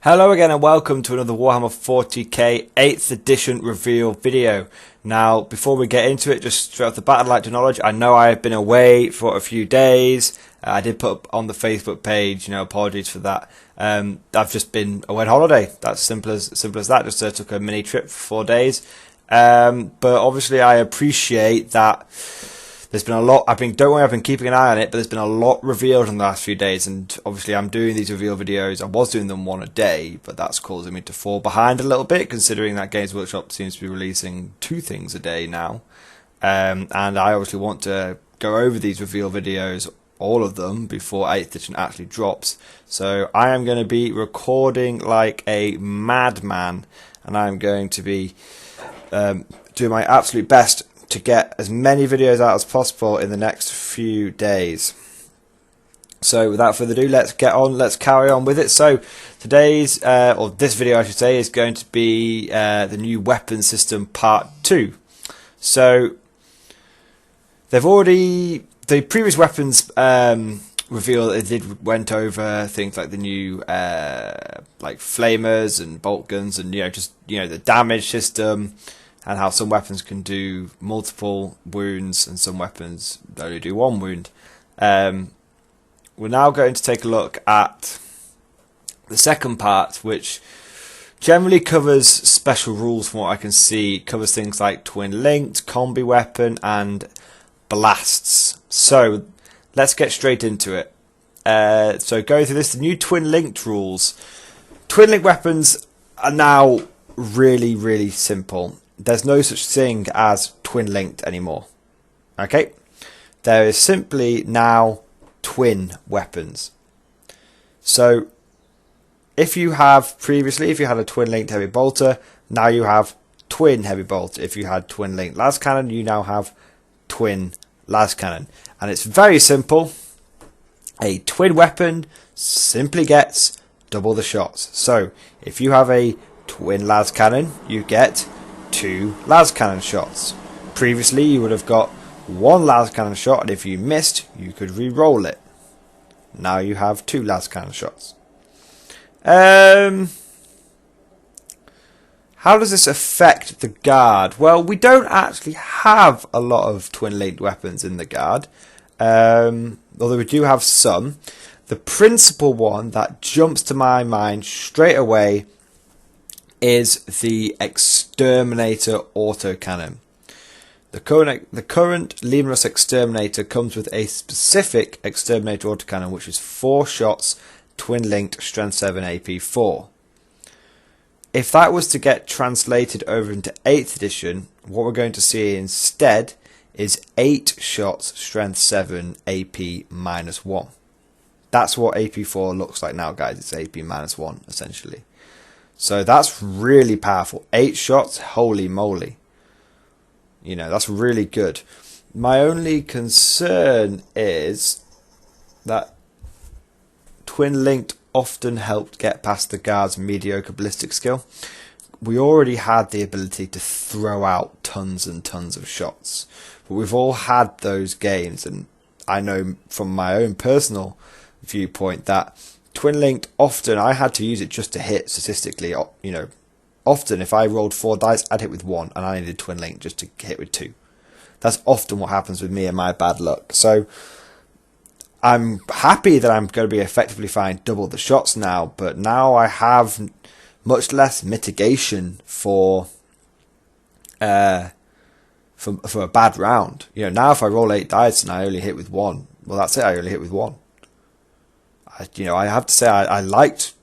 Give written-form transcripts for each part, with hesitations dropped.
Hello again and welcome to another Warhammer 40k 8th edition reveal video. Now, before we get into it, just straight off the bat, I'd like to acknowledge I know I've been away for a few days. I did put up on the Facebook page, apologies for that. I've just been away on holiday. That's simple as that. Just took a mini trip for 4 days. But obviously I appreciate that. There's been a lot. I've been keeping an eye on it, but there's been a lot revealed in the last few days, and obviously I'm doing these reveal videos. I was doing them one a day, but that's causing me to fall behind a little bit, considering that Games Workshop seems to be releasing 2 things a day now. And I obviously want to go over these reveal videos, all of them, before 8th edition actually drops. So I am going to be recording like a madman, and I'm going to be doing my absolute best to get as many videos out as possible in the next few days. So without further ado, let's carry on with it. So today's, or this video I should say, is going to be the new weapon system part 2. So the previous weapons reveal, went over things like the new like flamers and bolt guns, and the damage system, and how some weapons can do multiple wounds and some weapons only do 1 wound. We're now going to take a look at the second part, which generally covers special rules from what I can see. It covers things like twin linked, combi weapon, and blasts. So let's get straight into it. So going through this, the new twin linked rules. Twin linked weapons are now really simple. There's no such thing as twin linked anymore. Okay? There is simply now twin weapons. So if you had a twin linked heavy bolter, now you have twin heavy bolter. If you had twin linked las cannon, you now have twin las cannon. And it's very simple. A twin weapon simply gets double the shots. So if you have a twin las cannon, you get 2 las cannon shots. Previously you would have got 1 las cannon shot, and if you missed you could re-roll it. Now you have 2 las cannon shots. How does this affect the guard? Well, we don't actually have a lot of twin linked weapons in the guard, although we do have some. The principal one that jumps to my mind straight away is the Exterminator autocannon. The current Lemurus Exterminator comes with a specific Exterminator autocannon, which is 4 shots, twin linked, strength 7, AP 4. If that was to get translated over into 8th edition, what we're going to see instead is 8 shots, strength 7, AP -1. That's what AP 4 looks like now, guys. It's AP -1 essentially. So that's really powerful. 8 shots, holy moly. That's really good. My only concern is that twin linked often helped get past the guard's mediocre ballistic skill. We already had the ability to throw out tons and tons of shots, but we've all had those games, and I know from my own personal viewpoint that twin linked, often I had to use it just to hit statistically. Often if I rolled 4 dice, I'd hit with 1, and I needed twin linked just to hit with 2. That's often what happens with me and my bad luck. So I'm happy that I'm going to be effectively firing double the shots now, but now I have much less mitigation for a bad round. Now if I roll 8 dice and I only hit with 1, well, that's it. I only hit with 1. I have to say I liked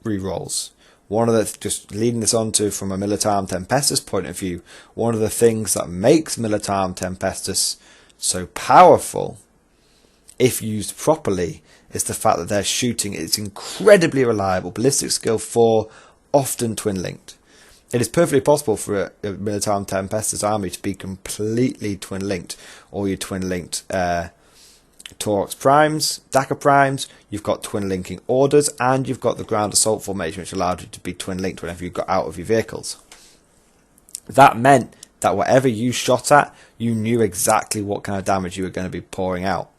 re-rolls. One of the, just leading this on to, from a Militarum Tempestus point of view, one of the things that makes Militarum Tempestus so powerful, if used properly, is the fact that their shooting is incredibly reliable. Ballistic skill 4, often twin linked. It is perfectly possible for a Militarum Tempestus army to be completely twin linked, or your twin linked Taurox primes, DAKKA primes, you've got twin linking orders, and you've got the ground assault formation, which allowed you to be twin linked whenever you got out of your vehicles. That meant that whatever you shot at, you knew exactly what kind of damage you were going to be pouring out.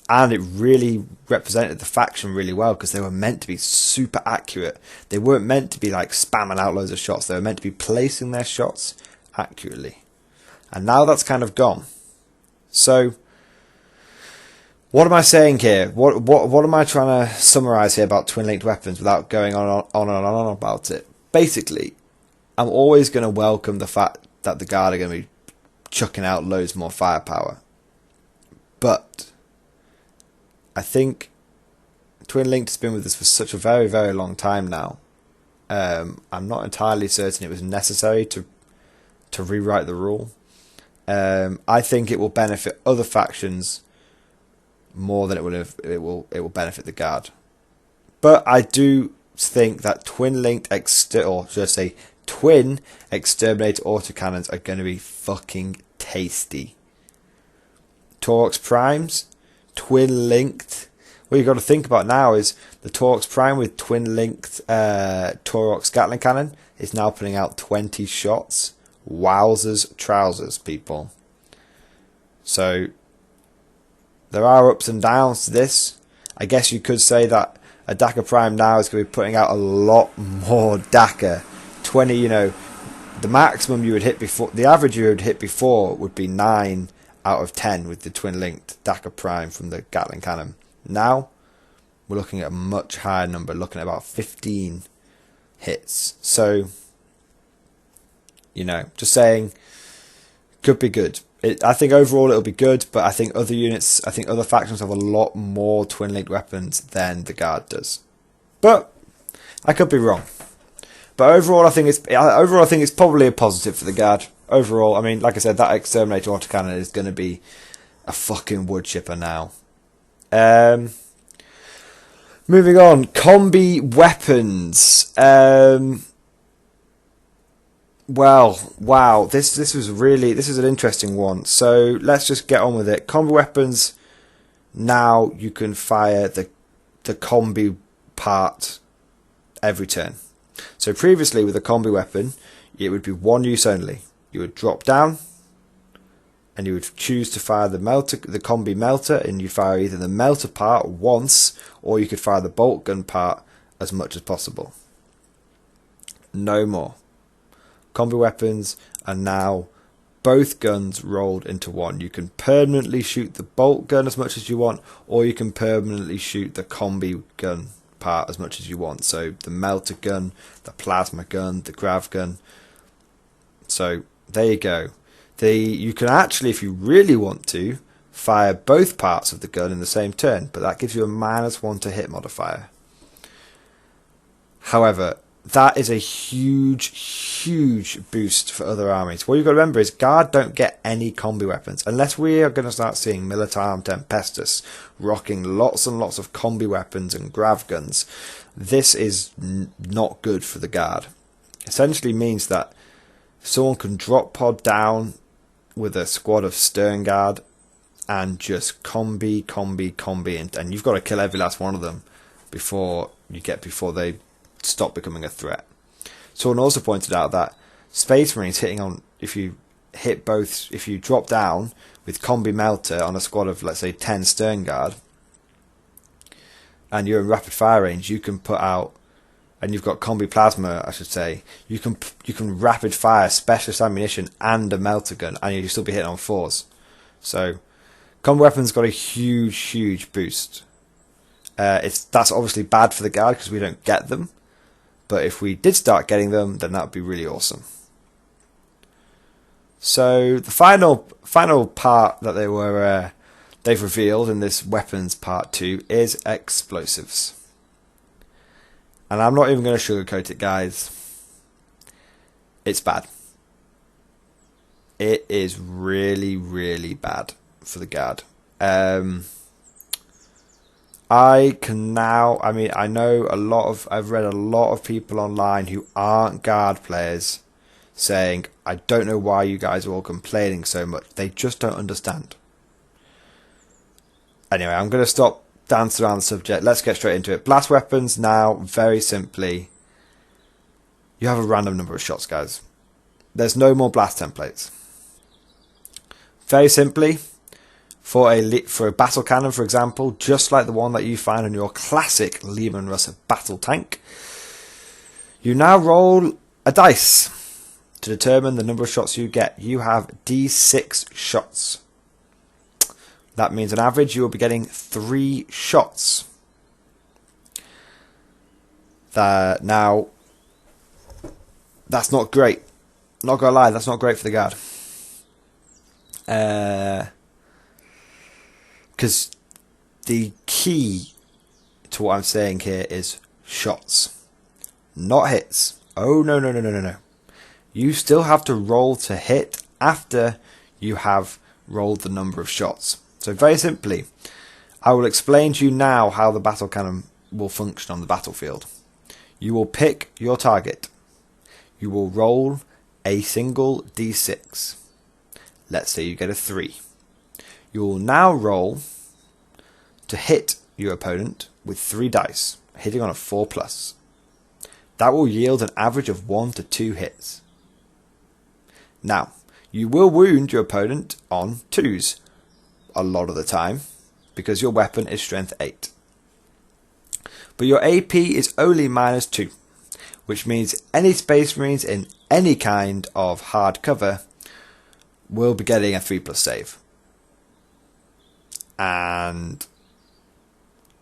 And it really represented the faction really well, because they were meant to be super accurate. They weren't meant to be like spamming out loads of shots. They were meant to be placing their shots accurately. And now that's kind of gone. So, what am I saying here? What am I trying to summarise here about twin-linked weapons without going on and on about it? Basically, I'm always going to welcome the fact that the Guard are going to be chucking out loads more firepower. But I think twin-linked has been with us for such a very, very long time now. I'm not entirely certain it was necessary to rewrite the rule. I think it will benefit other factions more than it will benefit the Guard. But I do think that twin-linked or should I say twin exterminator autocannons are going to be fucking tasty. Torx Primes, twin-linked. What you've got to think about now is the Torx Prime with twin-linked Torx Gatling cannon is now putting out 20 shots. Wowzers trousers, people. So there are ups and downs to this. I guess you could say that a DAKKA Prime now is going to be putting out a lot more DAKKA. 20, you know, the maximum you would hit before, the average you would hit before would be 9 out of 10 with the twin-linked DAKKA Prime from the Gatling cannon. Now we're looking at a much higher number, looking at about 15 hits. So, you know, just saying, could be good. I think overall it'll be good, but I think other factions have a lot more twin-linked weapons than the Guard does. But I could be wrong. But overall, I think it's probably a positive for the Guard. Overall, I mean, like I said, that exterminator autocannon is going to be a fucking wood chipper now. Moving on, combi weapons. Well, wow, this is an interesting one. So let's just get on with it. Combi weapons. Now you can fire the combi part every turn. So previously with a combi weapon, it would be one use only. You would drop down, and you would choose to fire the combi melter, and you fire either the melter part once, or you could fire the bolt gun part as much as possible. No more. Combi weapons are now both guns rolled into one. You can permanently shoot the bolt gun as much as you want, or you can permanently shoot the combi gun part as much as you want. So the melter gun, the plasma gun, the grav gun. So there you go. You can actually, if you really want to, fire both parts of the gun in the same turn, but that gives you a -1 to hit modifier. However, that is a huge boost for other armies. What you've got to remember is Guard don't get any combi weapons unless we are going to start seeing Militarum Tempestus rocking lots and lots of combi weapons and grav guns. This is not good for the Guard. Essentially means that someone can drop pod down with a squad of Stern Guard and just combi, and you've got to kill every last one of them before they stop becoming a threat. Someone also pointed out that Space Marines hitting on, if you drop down with combi melter on a squad of, let's say, 10 Stern Guard, and you're in rapid fire range, you can put out, and you've got combi plasma, I should say, you can rapid fire specialist ammunition and a melter gun, and you'll still be hitting on 4s. So combi weapons got a huge boost. That's obviously bad for the Guard because we don't get them. But if we did start getting them, then that would be really awesome. So the final part that they've revealed in this weapons part 2 is explosives. And I'm not even going to sugarcoat it, guys. It's bad. It is really bad for the Guard. I've read a lot of people online who aren't Guard players saying, I don't know why you guys are all complaining so much. They just don't understand. Anyway, I'm going to stop dancing around the subject. Let's get straight into it. Blast weapons now, very simply, you have a random number of shots, guys. There's no more blast templates. Very simply, For a battle cannon, for example, just like the one that you find on your classic Leman Russ battle tank, you now roll a dice to determine the number of shots you get. You have D6 shots. That means on average you will be getting 3 shots. Now, that's not great. Not gonna lie, that's not great for the guard. Because the key to what I'm saying here is shots, not hits. Oh, no. You still have to roll to hit after you have rolled the number of shots. So very simply, I will explain to you now how the battle cannon will function on the battlefield. You will pick your target. You will roll a single D6. Let's say you get a 3. You will now roll to hit your opponent with 3 dice, hitting on a 4+. That will yield an average of 1 to 2 hits. Now, you will wound your opponent on 2s a lot of the time because your weapon is strength 8. But your AP is only -2, which means any Space Marines in any kind of hard cover will be getting a 3+ save. And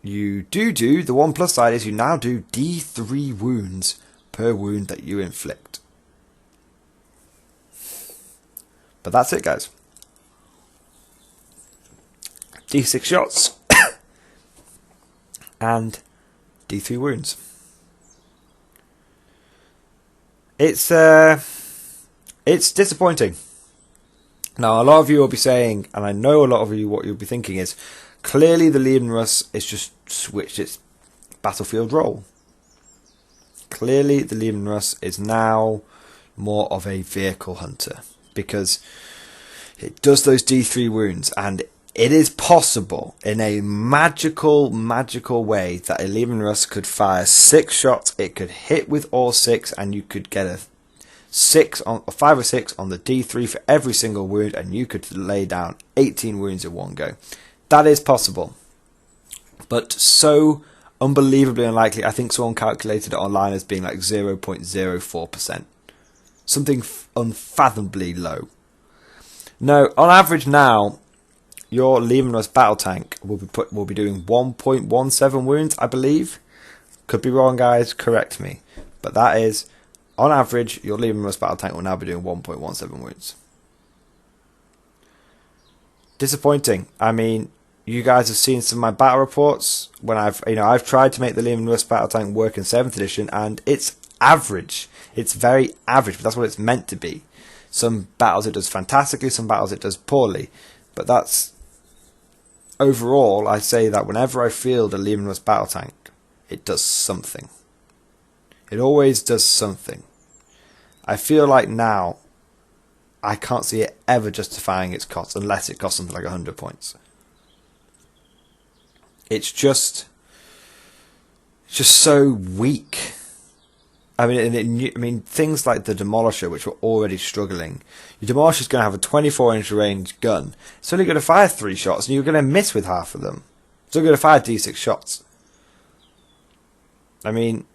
you do the 1+ side is you now do D3 wounds per wound that you inflict. But that's it, guys. D6 shots and D3 wounds. It's disappointing. Now, a lot of you will be saying, and I know a lot of you what you'll be thinking is, clearly the Leman Russ has just switched its battlefield role. Clearly the Leman Russ is now more of a vehicle hunter because it does those D3 wounds, and it is possible in a magical way that a Leman Russ could fire 6 shots, it could hit with all 6, and you could get a 5 or 6 on the D3 for every single wound, and you could lay down 18 wounds in one go. That is possible, but so unbelievably unlikely. I think someone calculated it online as being like 0.04%. Something unfathomably low. No, on average now, your Leman Russ battle tank will be doing 1.17 wounds, I believe. Could be wrong, guys. Correct me. But that is, on average, your Leman Russ battle tank will now be doing 1.17 wounds. Disappointing. I mean, you guys have seen some of my battle reports when I've tried to make the Leman Russ battle tank work in 7th edition, and it's average. It's very average, but that's what it's meant to be. Some battles it does fantastically, some battles it does poorly, but that's overall. I say that whenever I field a Leman Russ battle tank, it does something. It always does something. I feel like now I can't see it ever justifying its cost unless it costs something like 100 points. It's just so weak. I mean, things like the Demolisher, which were already struggling. Your Demolisher is going to have a 24-inch range gun. It's only going to fire 3 shots, and you're going to miss with half of them. It's only going to fire D6 shots. I mean,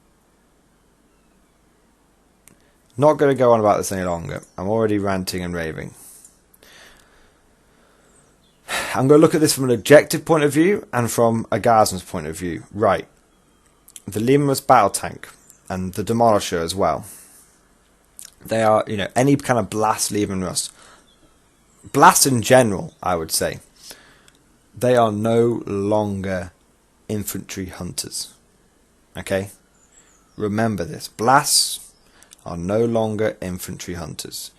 not going to go on about this any longer. I'm already ranting and raving. I'm going to look at this from an objective point of view and from a Guardsman's point of view. Right. The Leman Russ battle tank and the Demolisher as well. They are, any kind of blast Leman Russ. Blast in general, I would say. They are no longer infantry hunters. Okay? Remember this. Blasts are no longer infantry hunters.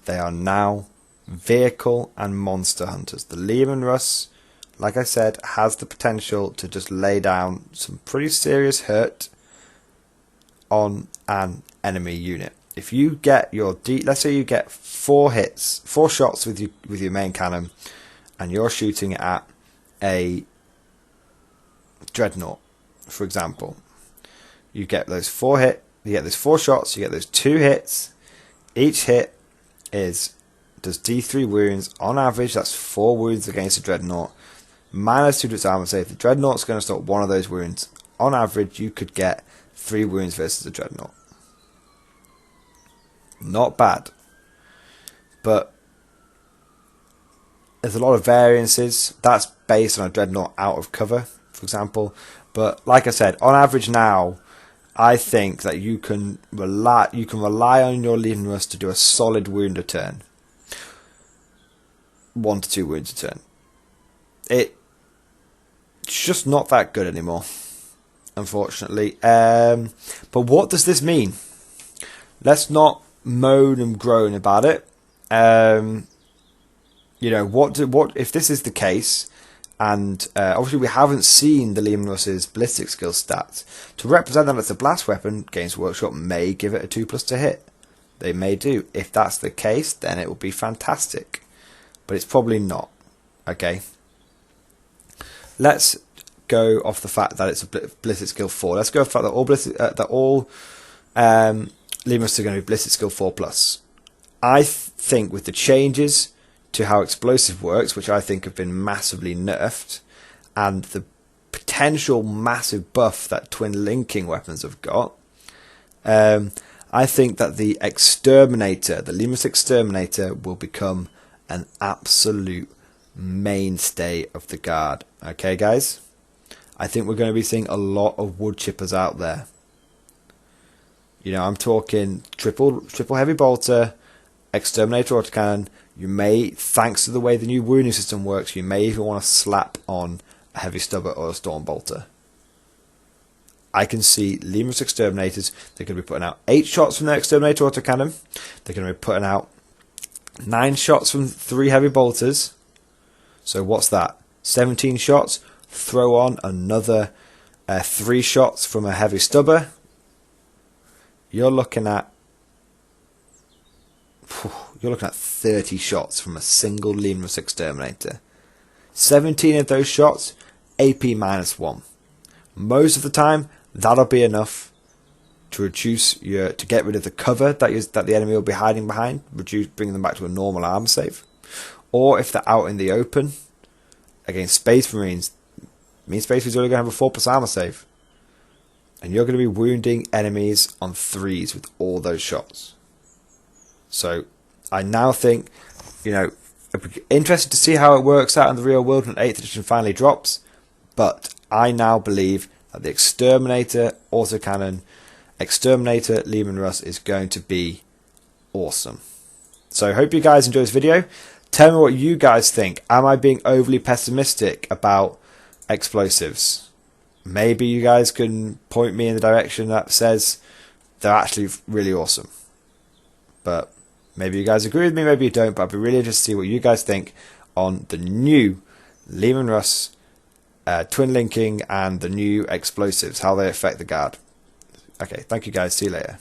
They are now vehicle and monster hunters. The Leman Russ, like I said, has the potential to just lay down some pretty serious hurt on an enemy unit. If you get your let's say you get 4 shots with your main cannon, and you're shooting at a dreadnought, for example, you get those 4 shots, you get those 2 hits. Each hit is does D3 wounds. On average, that's 4 wounds against a Dreadnought. -2 to its armor save. The Dreadnought's going to stop one of those wounds. On average, you could get 3 wounds versus a Dreadnought. Not bad. But there's a lot of variances. That's based on a Dreadnought out of cover, for example. But like I said, on average now, I think that you can rely on your Legion Rust to do a solid wound a turn. 1 to 2 wounds a turn. It's just not that good anymore, unfortunately. But what does this mean? Let's not moan and groan about it. You know, what if this is the case? And obviously we haven't seen the Legion Rust's ballistic skill stats. To represent that as a blast weapon, Games Workshop may give it a 2+ to hit. They may do. If that's the case, then it will be fantastic. But it's probably not. Okay. Let's go off the fact that it's a ballistic skill 4. Let's go off the fact that all Legion Rust are going to be ballistic skill 4+. I think with the changes to how explosive works, which I think have been massively nerfed, and the potential massive buff that twin linking weapons have got, I think that the Exterminator, the Legion Rust Exterminator, will become an absolute mainstay of the Guard. Okay, guys? I think we're going to be seeing a lot of wood chippers out there. You know, I'm talking triple heavy bolter, Exterminator autocannon. You may, thanks to the way the new wounding system works, you may even want to slap on a heavy stubber or a storm bolter. I can see Legion Rust Exterminators. They're going to be putting out 8 shots from their Exterminator autocannon. They're going to be putting out 9 shots from 3 heavy bolters. So what's that? 17 shots. Throw on another 3 shots from a heavy stubber. You're looking at 30 shots from a single Legion Rust Exterminator. 17 of those shots, AP -1. Most of the time, that'll be enough to get rid of the cover that the enemy will be hiding behind, bringing them back to a normal armor save. Or if they're out in the open against Space Marines, Space Marines are only going to have a 4+ armor save, and you're going to be wounding enemies on 3s with all those shots. So I now think, you know, interested to see how it works out in the real world when 8th edition finally drops. But I now believe that the Exterminator autocannon, Exterminator Legion Rust is going to be awesome. So I hope you guys enjoy this video. Tell me what you guys think. Am I being overly pessimistic about explosives? Maybe you guys can point me in the direction that says they're actually really awesome. But maybe you guys agree with me, maybe you don't, but I'd be really interested to see what you guys think on the new Legion Rust twin linking and the new explosives, how they affect the Guard. Okay, thank you guys, see you later.